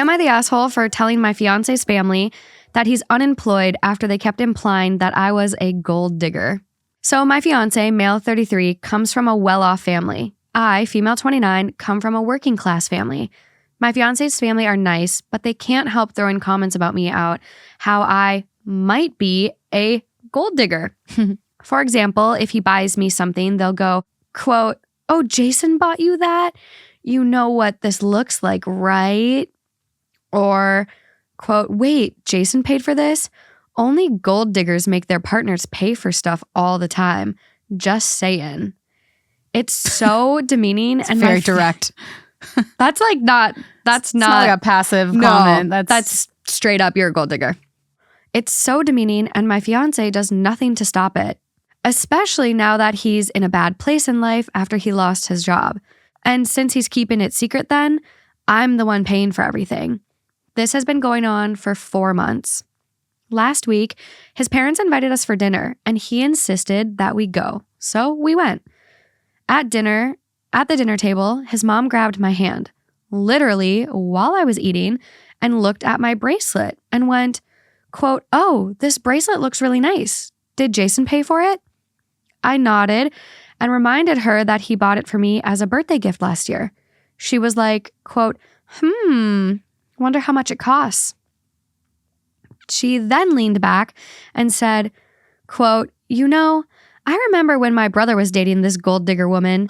Am I the asshole for telling my fiance's family that he's unemployed after they kept implying that I was a gold digger? So my fiance, male 33, comes from a well-off family. I, female 29, come from a working class family. My fiance's family are nice, but they can't help throwing comments about me out how I might be a gold digger. For example, if he buys me something, they'll go, quote, "Oh, Jason bought you that? You know what this looks like, right?" Or, quote, "Wait, Jason paid for this? Only gold diggers make their partners pay for stuff all the time. Just saying." It's so demeaning and very direct. That's like not like a passive comment. That's straight up, you're a gold digger. It's so demeaning, and my fiance does nothing to stop it, especially now that he's in a bad place in life after he lost his job. And since he's keeping it secret then, I'm the one paying for everything. This has been going on for 4 months. Last week, his parents invited us for dinner, and he insisted that we go. So we went. At the dinner table, his mom grabbed my hand, literally while I was eating, and looked at my bracelet and went, quote, "Oh, this bracelet looks really nice. Did Jason pay for it?" I nodded and reminded her that he bought it for me as a birthday gift last year. She was like, quote, "Wonder how much it costs." She then leaned back and said, quote, "You know, I remember when my brother was dating this gold digger woman.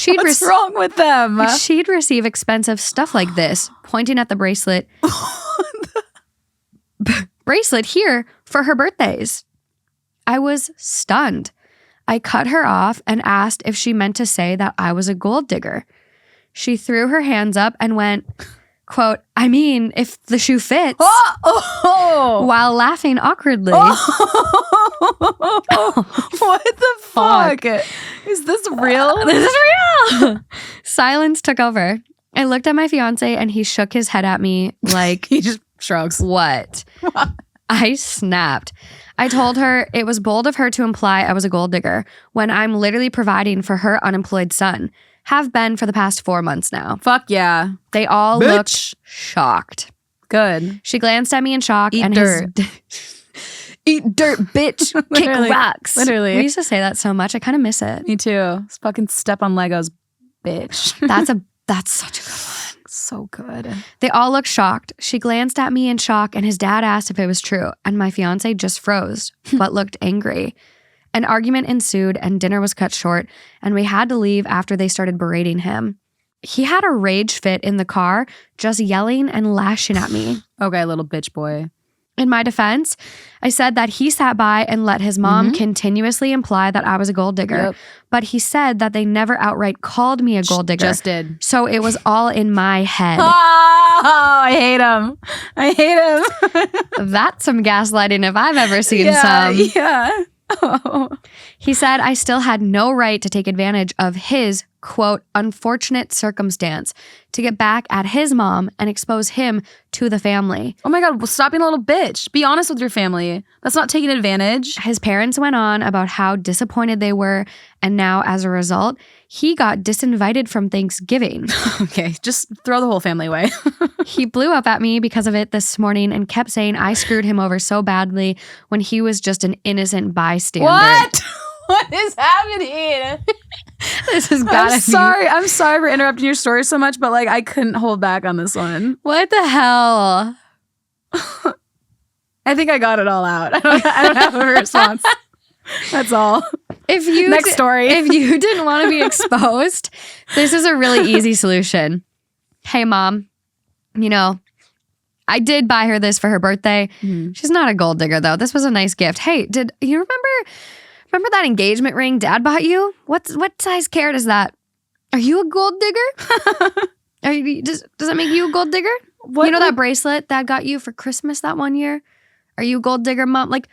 What's wrong with them? She'd receive expensive stuff like this," pointing at the bracelet. "Bracelet here for her birthdays." I was stunned. I cut her off and asked if she meant to say that I was a gold digger. She threw her hands up and went, quote, "I mean, if the shoe fits," while laughing awkwardly. What the fuck? Is this real? This is real. Silence took over. I looked at my fiance and he shook his head at me like, He just shrugs. What? I snapped. I told her it was bold of her to imply I was a gold digger when I'm literally providing for her unemployed son. Have been for the past 4 months now. Fuck yeah. They all looked shocked. Good. She glanced at me in shock. Eat and dirt. Eat dirt, bitch. Kick rocks. Literally. We used to say that so much. I kind of miss it. Me too. Just fucking step on Legos, bitch. That's such a good one. So good. They all looked shocked. She glanced at me in shock, and his dad asked if it was true, and my fiance just froze, but looked angry. An argument ensued, and dinner was cut short, and we had to leave after they started berating him. He had a rage fit in the car, just yelling and lashing at me. Okay, little bitch boy. In my defense, I said that he sat by and let his mom continuously imply that I was a gold digger. Yep. But he said that they never outright called me a gold digger. Just did. So it was all in my head. Oh, I hate him. I hate him. That's some gaslighting if I've ever seen some. Yeah. Oh. He said I still had no right to take advantage of his, quote, unfortunate circumstance to get back at his mom and expose him to the family. Oh my God, well, stop being a little bitch. Be honest with your family. That's not taking advantage. His parents went on about how disappointed they were, and now as a result, he got disinvited from Thanksgiving. Okay, just throw the whole family away. He blew up at me because of it this morning and kept saying I screwed him over so badly when he was just an innocent bystander. What? What is happening? This has gotta I'm sorry for interrupting your story so much, but like I couldn't hold back on this one. What the hell? I think I got it all out. I don't have a response. That's all. Next story. If you didn't want to be exposed, this is a really easy solution. Hey, Mom, you know, I did buy her this for her birthday. Mm-hmm. She's not a gold digger, though. This was a nice gift. Hey, did you remember that engagement ring Dad bought you? What size carat is that? Are you a gold digger? Does that make you a gold digger? That bracelet Dad got you for Christmas that one year? Are you a gold digger, Mom? Like,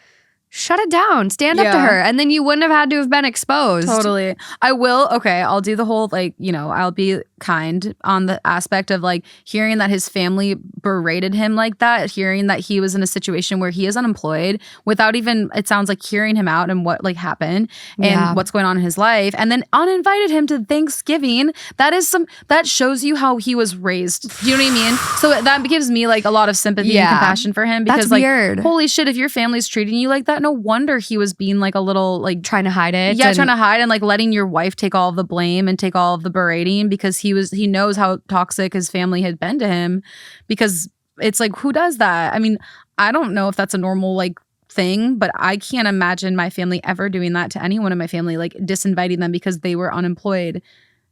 shut it down. Stand up to her. And then you wouldn't have had to have been exposed. Totally. I'll do the whole I'll be kind on the aspect of hearing that his family berated him like that, hearing that he was in a situation where he is unemployed without even, it sounds like, hearing him out and what happened and what's going on in his life, and then uninvited him to Thanksgiving. That shows you how he was raised. You know what I mean? So that gives me a lot of sympathy and compassion for him, because that's weird. Holy shit, if your family's treating you like that, no wonder he was being a little trying to hide it. Yeah, trying to hide and letting your wife take all of the blame and take all of the berating, because he knows how toxic his family had been to him. Because it's who does that? I mean, I don't know if that's a normal thing, but I can't imagine my family ever doing that to anyone in my family, disinviting them because they were unemployed.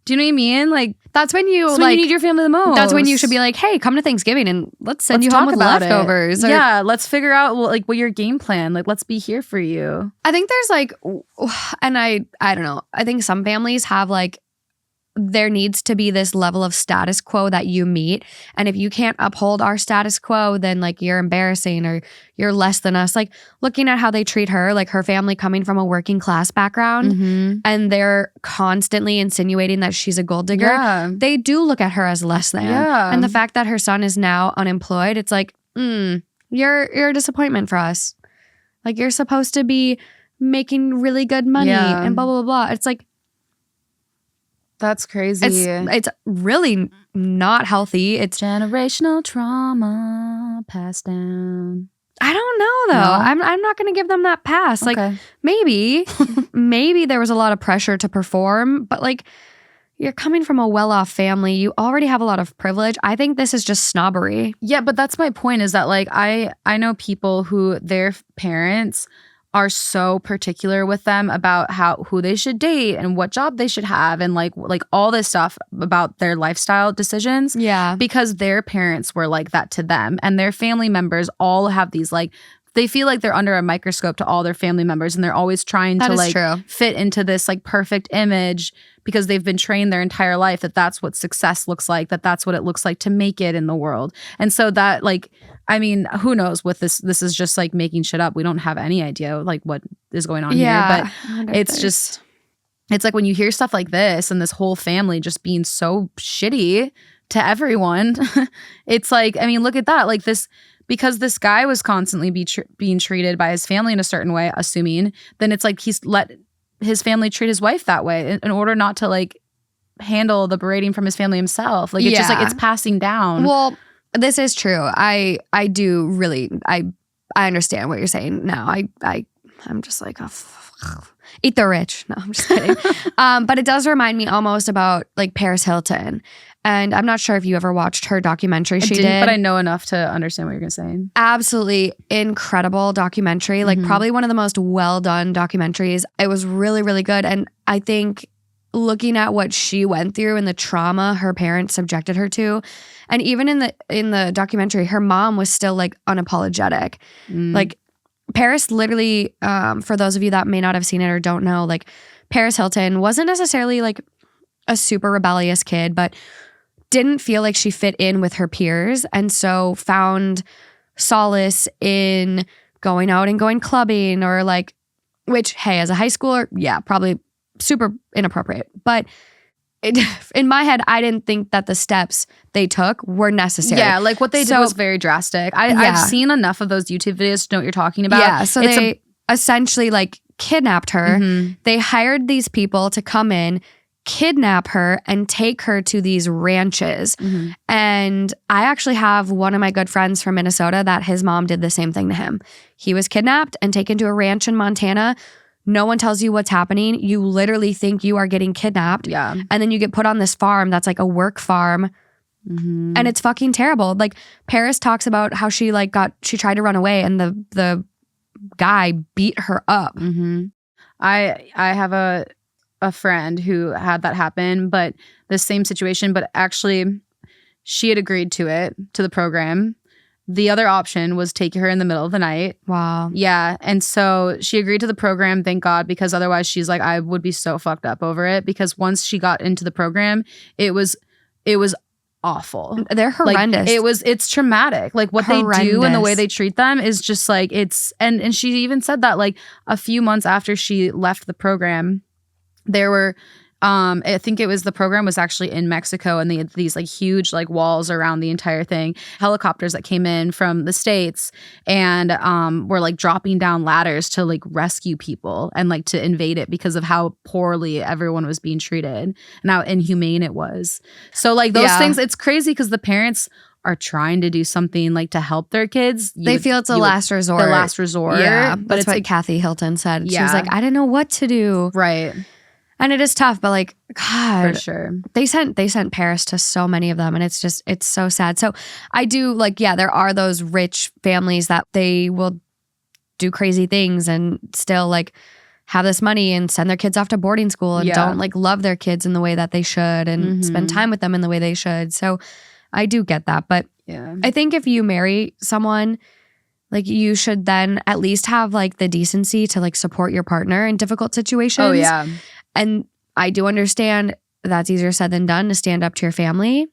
Do you know what I mean? That's when you when you need your family the most. That's when you should be hey, come to Thanksgiving and let's send you home with leftovers. Let's figure out what your game plan. Let's be here for you. I think there's and I don't know. I think some families have there needs to be this level of status quo that you meet. And if you can't uphold our status quo, then you're embarrassing or you're less than us. Looking at how they treat her, her family coming from a working class background, and they're constantly insinuating that she's a gold digger. Yeah. They do look at her as less than. Yeah. And the fact that her son is now unemployed, it's you're a disappointment for us. You're supposed to be making really good money and blah, blah, blah. It's that's crazy. It's really not healthy. It's generational trauma passed down. I don't know though. No? I'm not going to give them that pass. Okay. Maybe there was a lot of pressure to perform, but you're coming from a well-off family. You already have a lot of privilege. I think this is just snobbery. Yeah, but that's my point, is that I know people who their parents are so particular with them about who they should date and what job they should have, and all this stuff about their lifestyle decisions. Yeah. Because their parents were like that to them, and their family members all have these they feel like they're under a microscope to all their family members, and they're always trying to fit into this perfect image, because they've been trained their entire life that that's what success looks like, that's what it looks like to make it in the world. And so that I mean, who knows what this is just making shit up. We don't have any idea what is going on here, but it's just, it's when you hear stuff like this and this whole family just being so shitty to everyone. It's I mean, look at that. Because this guy was constantly being treated by his family in a certain way, assuming, then it's he's let his family treat his wife that way in order not to handle the berating from his family himself. It's just it's passing down. Well, this is true. I do really, I understand what you're saying now. I'm just eat the rich. No, I'm just kidding. But it does remind me almost about Paris Hilton. And I'm not sure if you ever watched her documentary she did. But I know enough to understand what you're going to say. Absolutely incredible documentary. Probably one of the most well done documentaries. It was really, really good. And I think looking at what she went through and the trauma her parents subjected her to, and even in the documentary, her mom was still unapologetic. Paris literally, for those of you that may not have seen it or don't know, Paris Hilton wasn't necessarily a super rebellious kid, but didn't feel like she fit in with her peers, and so found solace in going out and going clubbing or which, hey, as a high schooler, yeah, probably super inappropriate. But in my head, I didn't think that the steps they took were necessary. Yeah, what they did was very drastic. I've seen enough of those YouTube videos to know what you're talking about. Yeah, so they essentially kidnapped her. Mm-hmm. They hired these people to come in, kidnap her, and take her to these ranches. Mm-hmm. And I actually have one of my good friends from Minnesota that his mom did the same thing to him. He was kidnapped and taken to a ranch in Montana. No one tells you what's happening. You literally think you are getting kidnapped. Yeah. And then you get put on this farm that's a work farm. Mm-hmm. And it's fucking terrible. Paris talks about how she she tried to run away and the guy beat her up. Mm-hmm. I have a friend who had that happen, but the same situation, but actually she had agreed to the program. The other option was take her in the middle of the night. Wow. Yeah. And so she agreed to the program, thank God, because otherwise she's I would be so fucked up over it, because once she got into the program, it was awful. They're horrendous. Like, it's traumatic. Like what they do and the way they treat them is just like it's and she even said that like a few months after she left the program, there were I think it was the program was actually in Mexico, and they had these like huge like walls around the entire thing, helicopters that came in from the States and were like dropping down ladders to like rescue people and like to invade it because of how poorly everyone was being treated and how inhumane it was. So like those things, it's crazy because the parents are trying to do something like to help their kids. They feel it's a last resort. The last resort. Yeah, but that's it's what like Kathy Hilton said. She was like, I didn't know what to do. Right. And it is tough, but like, God, for sure. They sent Paris to so many of them, and it's so sad. So I do like, yeah, there are those rich families that they will do crazy things and still like have this money and send their kids off to boarding school and don't like love their kids in the way that they should and spend time with them in the way they should. So I do get that. But I think if you marry someone, like you should then at least have like the decency to like support your partner in difficult situations. Oh yeah. And I do understand that's easier said than done to stand up to your family.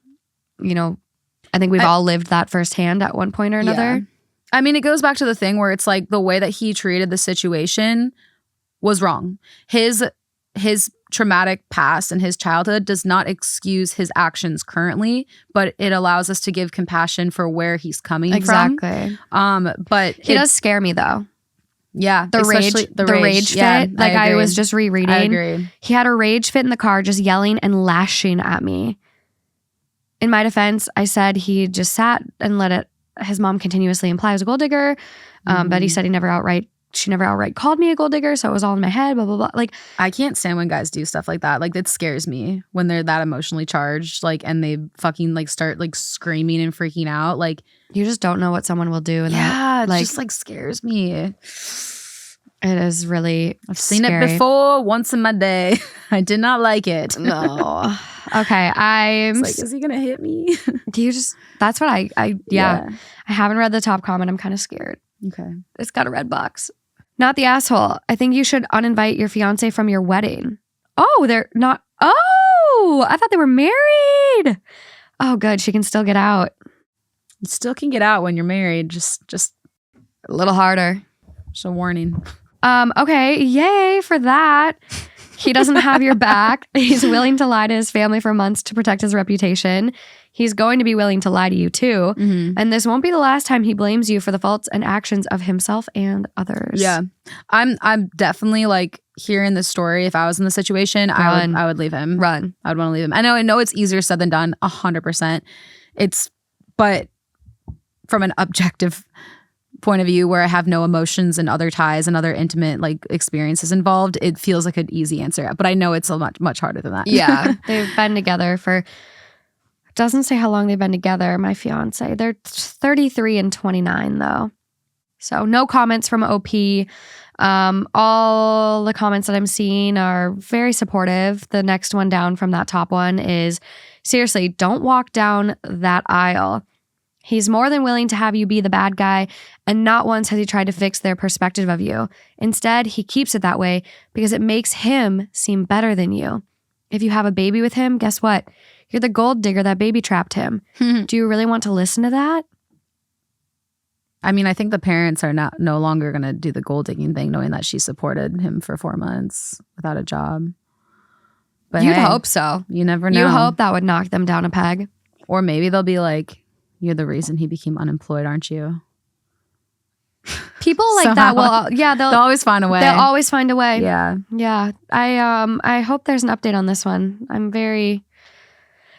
You know, I think we've all lived that firsthand at one point or another. Yeah. I mean, it goes back to the thing where it's like the way that he treated the situation was wrong. His traumatic past and his childhood does not excuse his actions currently, but it allows us to give compassion for where he's coming from. Exactly. But he does scare me though. Yeah, the rage fit. Yeah, like I was just rereading. I agree. He had a rage fit in the car, just yelling and lashing at me. In my defense, I said he just sat and let his mom continuously imply I was a gold digger. But he said she never outright called me a gold digger, so it was all in my head, blah, blah, blah. Like, I can't stand when guys do stuff like that. Like, it scares me when they're that emotionally charged, like, and they fucking, like, start, like, screaming and freaking out. Like, you just don't know what someone will do. And that, it just, like, scares me. It is really I've seen it before once in my day. I did not like it. No. Okay, it's like, is he gonna hit me? That's what I haven't read the top comment. I'm kind of scared. Okay. It's got a red box. Not the asshole. I think you should uninvite your fiance from your wedding. Oh, they're not. Oh, I thought they were married. Oh, good. She can still get out. You still can get out when you're married. Just a little harder. Just a warning. Okay. Yay for that. He doesn't have your back. He's willing to lie to his family for months to protect his reputation. He's going to be willing to lie to you too. Mm-hmm. And this won't be the last time he blames you for the faults and actions of himself and others. Yeah. I'm definitely like hearing this story. If I was in the situation, I would leave him. Run. I would want to leave him. I know it's easier said than done, 100%. But from an objective point of view where I have no emotions and other ties and other intimate like experiences involved, it feels like an easy answer. But I know it's much harder than that. Yeah. They've been together for, doesn't say how long they've been together, my fiance. They're 33 and 29 though. So no comments from OP. All the comments that I'm seeing are very supportive. The next one down from that top one is, seriously, don't walk down that aisle. He's more than willing to have you be the bad guy, and not once has he tried to fix their perspective of you. Instead, he keeps it that way because it makes him seem better than you. If you have a baby with him, guess what? You're the gold digger that baby trapped him. Do you really want to listen to that? I mean, I think the parents are no longer going to do the gold digging thing, knowing that she supported him for 4 months without a job. But you'd hope so. You never know. You hope that would knock them down a peg. Or maybe they'll be like, you're the reason he became unemployed, aren't you? People like that will, they'll always find a way. They'll always find a way. Yeah. Yeah. I hope there's an update on this one.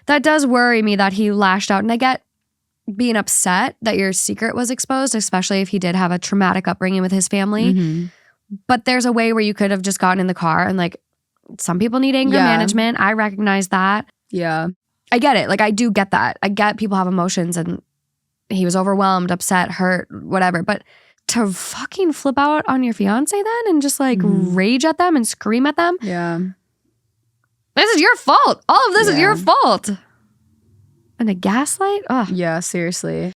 That does worry me that he lashed out. And I get being upset that your secret was exposed, especially if he did have a traumatic upbringing with his family. Mm-hmm. But there's a way where you could have just gotten in the car and like, some people need anger management. I recognize that. Yeah. I get it. Like, I do get that. I get people have emotions and he was overwhelmed, upset, hurt, whatever. But to fucking flip out on your fiance then and just like rage at them and scream at them. Yeah. This is your fault. All of this is your fault. And a gaslight? Ugh. Yeah, seriously.